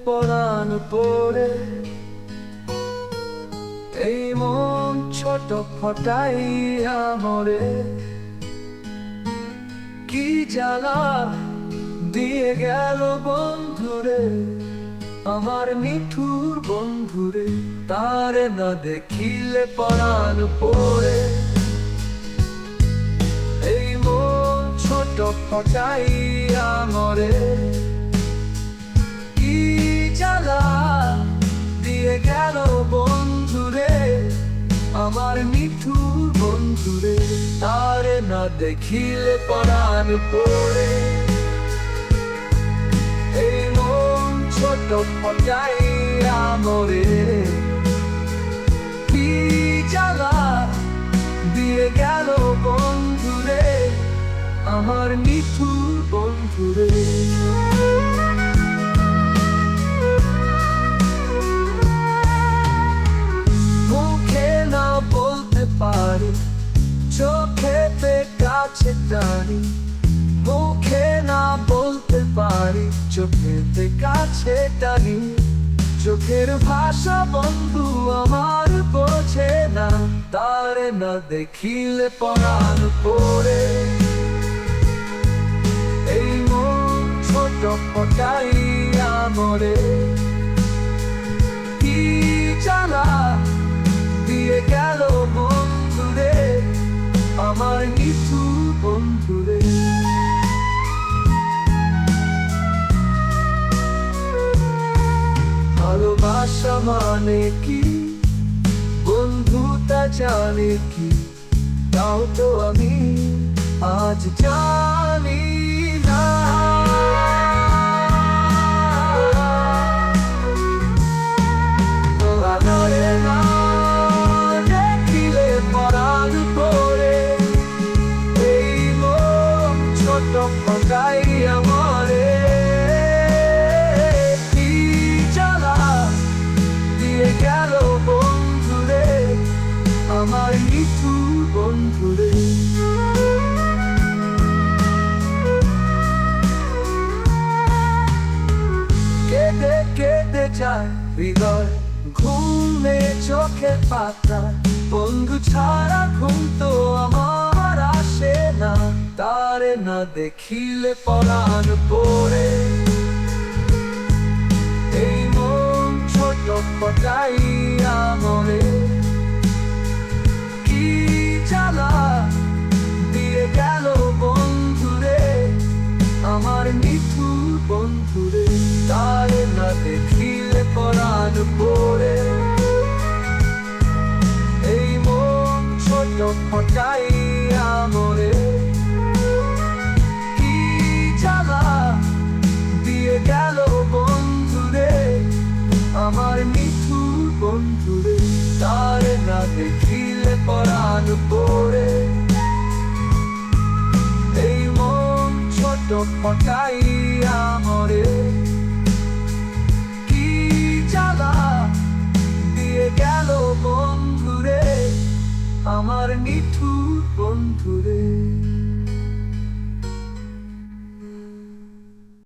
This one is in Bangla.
পরাণ পড়ে এই মন ছোট ফটাইয়া মরে কি জ্বালা দিয়ে গেল বন্ধুরে আমার নিঠুর বন্ধুরে তারে না দেখিলে পরাণ পড়ে এই মন ছোট ফটাইয়া মরে কি জ্বালা দিয়ে গেল বন্ধুরে আমার নিঠুর বন্ধুরে তারে না দেখিলে পরাণ পড়ে এই মন ছোট ফটাইয়া মরে কি জ্বালা দিয়ে গেল বন্ধুরে আমার নিঠুর বন্ধুরে মুখে না বলতে পারি চোখেতে কাছে টানি মুখে না বলতে পারি চোখেতে কাছে টানি চোখের ভাষা বন্ধু আমার বোঝে না তারে না দেখিলে পরাণ পড়ে এই মন ছোট ফটাইয়া মরে কি জ্বালা দিয়ে গেল বন্ধুরে আমার নিঠুর বন্ধুরে ভালোবাসা মানে কি বন্ধুতা জানে কি তাও তো আমি আজ জানি না আনারে না দেখিলে পরাণ পড়ে এই মন ছোট ফটাইয়া মরে গেল বন্ধুরে আমার নিঠুর বন্ধুরে কেঁদে কেঁদে যায় হৃদয় ঘুমে চোখের পাতা বন্ধু ছাড়া ঘুম তো আমার আসে না তারে না দেখিলে পরাণ পড়ে ফটাইয়া মরে কি জ্বালা দিয়ে গেল বন্ধুরে আমার নিঠুর বন্ধুরে তারে না দেখিলে পরাণ পড়ে এই মন ছোট ফটাইয়া মরে কি জ্বালা দিয়ে গেল বন্ধুরে আমার নিঠুর বন্ধুরে তারে না দেখিলে পরাণ পড়ে এই মন ছোট ফটাইয়া মরে কি জ্বালা দিয়ে গেল বন্ধুরে আমার নিঠুর বন্ধুরে